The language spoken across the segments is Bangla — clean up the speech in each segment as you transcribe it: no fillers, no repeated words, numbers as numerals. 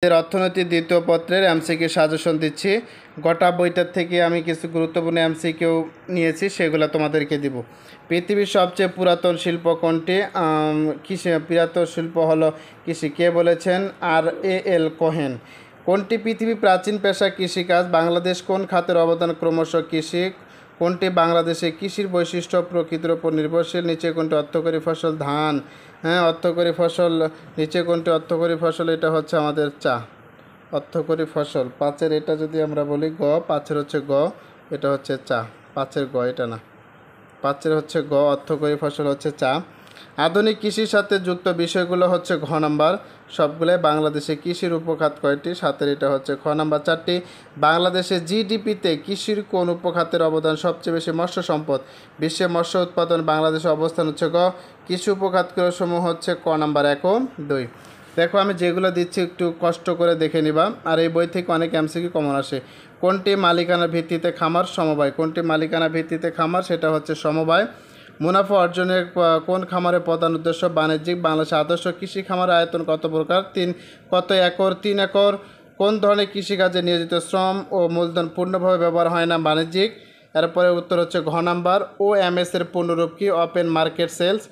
এর অর্থনীতি দ্বিতীয় পত্রের এমসিকিউ সাজেশন দিচ্ছি। গোটা বইটার থেকে আমি কিছু গুরুত্বপূর্ণ এমসিকিউ নিয়েছি, সেগুলো তোমাদেরকে দিব। পৃথিবীর সবচেয়ে পুরাতন শিল্প কোনটি? কৃষি। পুরাতন শিল্প হলো কৃষি। কে বলেছেন? আর.এ.এল. কোহেন। কোনটি পৃথিবীর প্রাচীন পেশা? কৃষিকাজ। বাংলাদেশ কোন খাতের অবদান ক্রমশ কৃষি? কোনটি বাংলাদেশে কৃষির বৈশিষ্ট্য প্রকৃতির উপর নির্ভরশীল? নিচে কোনটি অর্থকরী ফসল? ধান। হ্যাঁ, অর্থকরী ফসল। নিচে কোনটি অর্থকরী ফসল? এটা হচ্ছে আমাদের চা। অর্থকরী ফসল 5-এর এটা যদি আমরা বলি গ, 5-এর হচ্ছে গ, এটা হচ্ছে চা। 5-এর গ, এটা না, 5-এর হচ্ছে গ। অর্থকরী ফসল হচ্ছে চা। আধুনিক কৃষির সাথে যুক্ত বিষয়গুলো হচ্ছে ঘ নাম্বার সবগুলোই। বাংলাদেশে কৃষির উপখাত কয়টি? 7-এর এটা হচ্ছে খ নাম্বার 4টি। বাংলাদেশের জিডিপিতে কৃষির কোন উপখাতের অবদান সবচেয়ে বেশি? মৎস্য সম্পদ। বিশ্বে মৎস্য উৎপাদন বাংলাদেশের অবস্থান হচ্ছে গ। কৃষি উপখাতগুলো সমূহ হচ্ছে ক নাম্বার 1 ও 2। দেখো আমি যেগুলো দিচ্ছি একটু কষ্ট করে দেখে নিবা। আর এই বই থেকে অনেক এমসিকিউ কমন আসে। কোনটি মালিকানা ভিত্তিতে খামার? সমবায়। কোনটি মালিকানা ভিত্তিতে খামার? সেটা হচ্ছে সমবায়। মুনাফা অর্জনের কোন খামারের প্রধান উদ্দেশ্য? বাণিজ্যিক। বাংলাদেশের আদর্শ কৃষি খামার আয়তন কত প্রকার? 3। কত একর? 3 একর। কোন ধরনের কৃষিকাজে নিয়োজিত শ্রম ও মূলধন পূর্ণভাবে ব্যবহার হয় না? বাণিজ্যিক। এরপরে উত্তর হচ্ছে ঘ নাম্বার। OMS এর পূর্ণরূপ কি? Open market sales.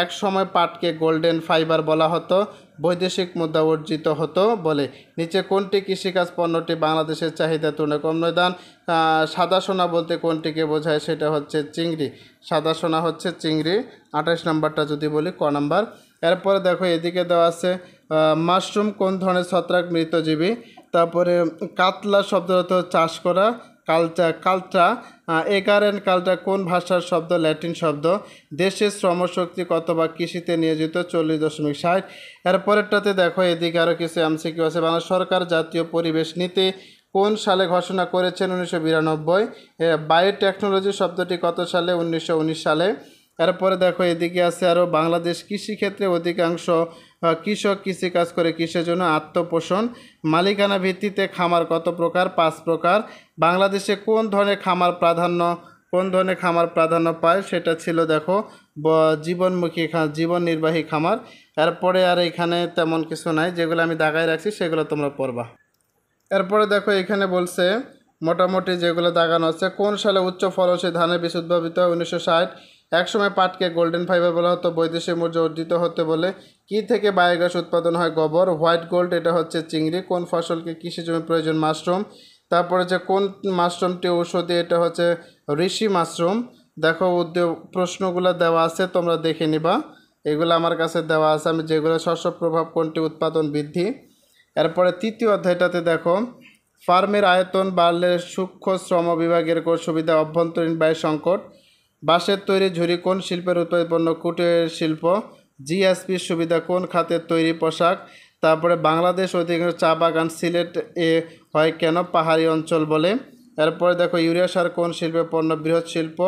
এক সময় পাটকে গোল্ডেন ফাইবার বলা হতো, বৈদেশিক মুদ্রা অর্জিত হতো বলে। নিচে কোনটি কৃষিকাজ পণ্যটি বাংলাদেশের চাহিদা তুলনায় কম দান? সাদা সোনা বলতে কোনটিকে বোঝায়? সেটা হচ্ছে চিংড়ি। সাদা সোনা হচ্ছে চিংড়ি। 28 নাম্বারটা যদি বলি ক নাম্বার। এরপরে দেখো এদিকে দেওয়া আছে মাশরুম কোন ধরনের ছত্রাক? মৃতজীবী। তারপরে কাতলা শব্দ অর্থ চাষ করা। কালচা। এগারেন কালচা কোন ভাষার শব্দ? ল্যাটিন শব্দ। দেশের শ্রমশক্তি কত বা কৃষিতে নিয়োজিত? 40.60। এরপরেরটাতে দেখো এদিকে আরও কিছু এমসিকিউ আছে। বাংলাদেশ সরকার জাতীয় পরিবেশ নীতি কোন সালে ঘোষণা করেছেন? 1992। বায়োটেকনোলজি শব্দটি কত সালে? 1919 সালে। এরপরে দেখো এদিকে আছে আরও বাংলাদেশ কৃষিক্ষেত্রে অধিকাংশ কৃষক কৃষিকাজ করে কিসের জন্য? আত্মপোষণ। মালিকানা ভিত্তিতে খামার কত প্রকার? 5 প্রকার। বাংলাদেশে কোন ধরনের খামার প্রাধান্য পায়? সেটা ছিল দেখো জীবনমুখী জীবন নির্বাহী খামার। এরপরে আর এখানে তেমন কিছু নাই, যেগুলো আমি দাগায় রাখছি সেগুলো তোমরা পড়বা। এরপরে দেখো এখানে বলছে মোটামুটি যেগুলো দাগানো আছে। কোন সালে উচ্চ ফলনশীল ধানের বীজ উদ্ভাবিত হয়? 1960। একসময় পাটকে গোল্ডেন ফাইবার বলা হতো, বৈদেশিক মুদ্রা অর্জিত হতে বলে। কি থেকে বায়োগ্যাস উৎপাদন হয়? গোবর। হোয়াইট গোল্ড এটা হচ্ছে চিংড়ি। কোন ফসলকে কৃষি জমি প্রয়োজন? মাশরুম। তারপরে যে কোন মাশরুমটি ঔষধি? এটা হচ্ছে ঋষি মাশরুম। দেখো প্রশ্নগুলো দেওয়া আছে, তোমরা দেখে নিবা। এগুলো আমার কাছে দেওয়া আছে, আমি যেগুলো শস্য প্রভাব কোনটি উৎপাদন বৃদ্ধি। এরপরে তৃতীয় অধ্যায়টাতে দেখো ফার্মের আয়তন বাড়লে সূক্ষ্ম শ্রম বিভাগের সুবিধা। অভ্যন্তরীণ ব্যয় সংকট। বাঁশের তৈরি ঝুড়ি কোন শিল্পের উৎপাদন? কুটির শিল্প। জিএসপির সুবিধা কোন খাতের তৈরি? পোশাক। তারপরে বাংলাদেশ অধিকাংশ চা বাগান সিলেট এ হয় কেন? পাহাড়ি অঞ্চল বলে। এরপরে দেখো ইউরিয়া সার কোন শিল্পের পণ্য? বৃহৎ শিল্প।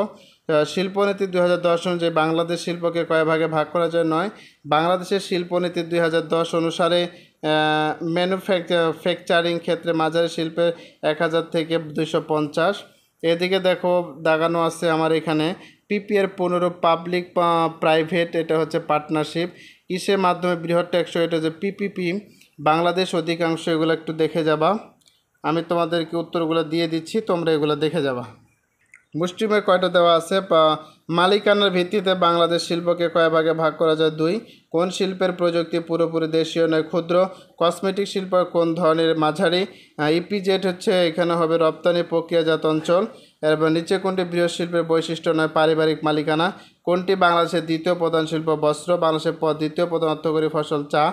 শিল্পনীতি 2010 অনুযায়ী বাংলাদেশ শিল্পকে কয় ভাগে ভাগ করা যায়? 9। বাংলাদেশের শিল্পনীতি 2010 অনুসারে ম্যানুফ্যাকচারিং ক্ষেত্রে মাঝারি শিল্পের 1000 থেকে 250। এদিকে দেখো দাগানো আছে আমার এখানে পিপিএর পুনরূপ পাবলিক প্রাইভেট, এটা হচ্ছে পার্টনারশিপ। কিসের মাধ্যমে বৃহৎ টেকসই? এটা হচ্ছে পিপিপি। বাংলাদেশ অধিকাংশ। এগুলো একটু দেখে যাবা, আমি তোমাদেরকে উত্তরগুলো দিয়ে দিচ্ছি, তোমরা এগুলো দেখে যাবা। মুষ্টিমেয় কয়টা দেওয়া আছে? মালিকানার ভিত্তিতে বাংলাদেশ শিল্পকে কয় ভাগে ভাগ করা যায়? 2। কোন শিল্পের প্রযুক্তি পুরোপুরি দেশীয় নয়, ক্ষুদ্র? কসমেটিক শিল্প কোন ধরনের? মাঝারি। ইপিজেড হচ্ছে এখানে হবে রপ্তানি প্রক্রিয়াজাত অঞ্চল। এরপর নিচে কোনটি বৃহৎ শিল্পের বৈশিষ্ট্য নয়, পারিবারিক মালিকানা? কোনটি বাংলাদেশের দ্বিতীয় প্রধান শিল্প? বস্ত্র। বাংলাদেশের দ্বিতীয় প্রধান অর্থকরী ফসল চা।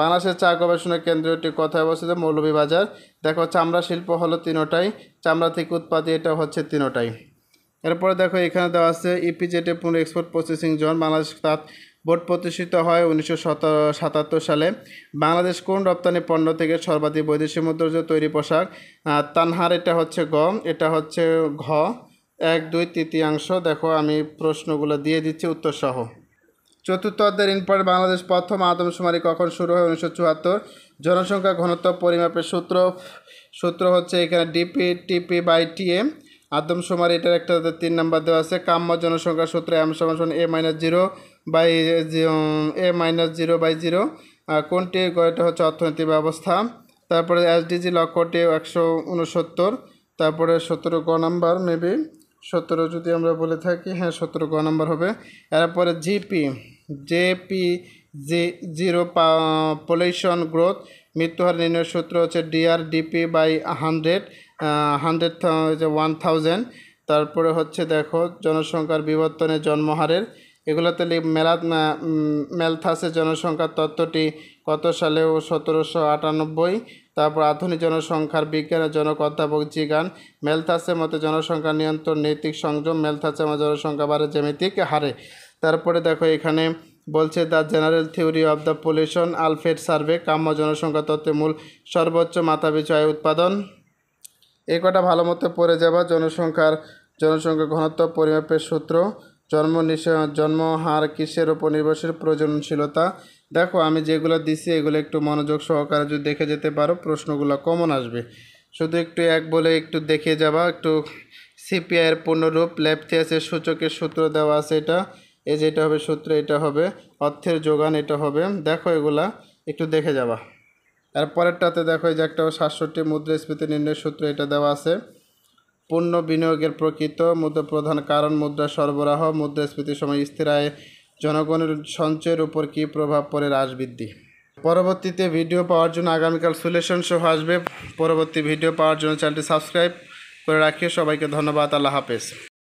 বাংলাদেশের চা গবেষণা কেন্দ্রটি কোথায় অবস্থিত? মৌলভীবাজার। দেখো চামড়া শিল্প হলো 3টাই, চামড়া থেকে উৎপাদিত এটা হচ্ছে 3টাই। এরপরে দেখো এখানে দেওয়া আছে ইপিজেডে পুনঃ এক্সপোর্ট প্রসেসিং জোন। বাংলাদেশ তাঁত বোর্ড প্রতিষ্ঠিত হয় 1977 সালে। বাংলাদেশ কোন রপ্তানি পণ্য থেকে সর্বাধিক বৈদেশিক মুদ্রা তৈরি? পোশাক। তানহার এটা হচ্ছে গ, এটা হচ্ছে ঘ। 1, 2, তৃতীয়াংশ। দেখো আমি প্রশ্নগুলো দিয়ে দিচ্ছি উত্তর সহ। চতুর্থ অধ্যায়ের ইম্পর্টেন্ট। বাংলাদেশ প্রথম আদমশুমারি কখন শুরু হয়? 1974। জনসংখ্যা ঘনত্ব পরিমাপের সূত্র হচ্ছে এখানে DP/TM। আদমশুমারি এটার একটা 3 নাম্বার দেওয়া আছে। কাম্য জনসংখ্যা সূত্র M = A-0/0। কোনটি এটা হচ্ছে অর্থনৈতিক ব্যবস্থা। তারপরে এসডিজি লক্ষ্যটি 169, তারপরে 17 গ নাম্বার, মেবি 17 যদি আমরা বলে থাকি, হ্যাঁ 17 গ নাম্বার হবে। এরপরে জেপি জিরো পপুলেশন গ্রোথ, মৃত্যুহার নির্ণয়ের সূত্র হচ্ছে ডিআরডিপি বাই 1000 তারপরে হচ্ছে দেখো জনসংখ্যার বিবর্তনের জন্মহারের, এগুলোতে ম্যালথাসের জনসংখ্যার তত্ত্বটি কত সালে? 1798। তারপর আধুনিক জনসংখ্যার বিজ্ঞানের জনক অধ্যাপক জিগান, ম্যালথাসের মতে জনসংখ্যা নিয়ন্ত্রণ নৈতিক সংযম, ম্যালথাসের মতে জনসংখ্যা বাড়ে জ্যামিতিক হারে। তারপরে দেখো এখানে বলছে the general theory of the population Alfred survey, কাম্য জনসংখ্যা তত্ত্বের মূল সর্বোচ্চ মাথাপিছু আয় উৎপাদন। এই কটা ভালো মতো পড়ে যাবা। জনসংখ্যা ঘনত্ব পরিমাপের সূত্র, জন্ম হার কিসের উপর নির্ভরশীল, প্রয়োজনশীলতা। দেখো আমি যেগুলো দিছি এগুলো একটু মনোযোগ সহকারে যদি দেখে যেতে পারো প্রশ্নগুলো কমন আসবে। শুধু একটু এক বলে একটু দেখে যাবা। একটু সিপিআইয়ের পূর্ণরূপ, ল্যাপথিয়াসের সূচকের সূত্র দেওয়া আছে, এটা এই যেটা হবে সূত্র, এটা হবে অর্থের যোগান, এটা হবে। দেখো এগুলা একটু দেখে যাবা। আর পরেরটাতে দেখো এই যে একটা 67 মুদ্রাস্ফীতি নির্ণয়ের সূত্র, এটা দেওয়া আছে। পণ্য বিনিয়োগের প্রকৃত প্রধান কারণ মুদ্রা সরবরাহ, মুদ্রাস্ফীতির সময় স্থির আয়ে জনগণের সঞ্চয়ের উপর কী প্রভাব পড়ে? হ্রাস বৃদ্ধি। পরবর্তীতে ভিডিও পাওয়ার জন্য আগামীকাল সলিউশন সহ আসবে। পরবর্তী ভিডিও পাওয়ার জন্য চ্যানেলটি সাবস্ক্রাইব করে রাখিও। সবাইকে ধন্যবাদ। আল্লাহ হাফেজ।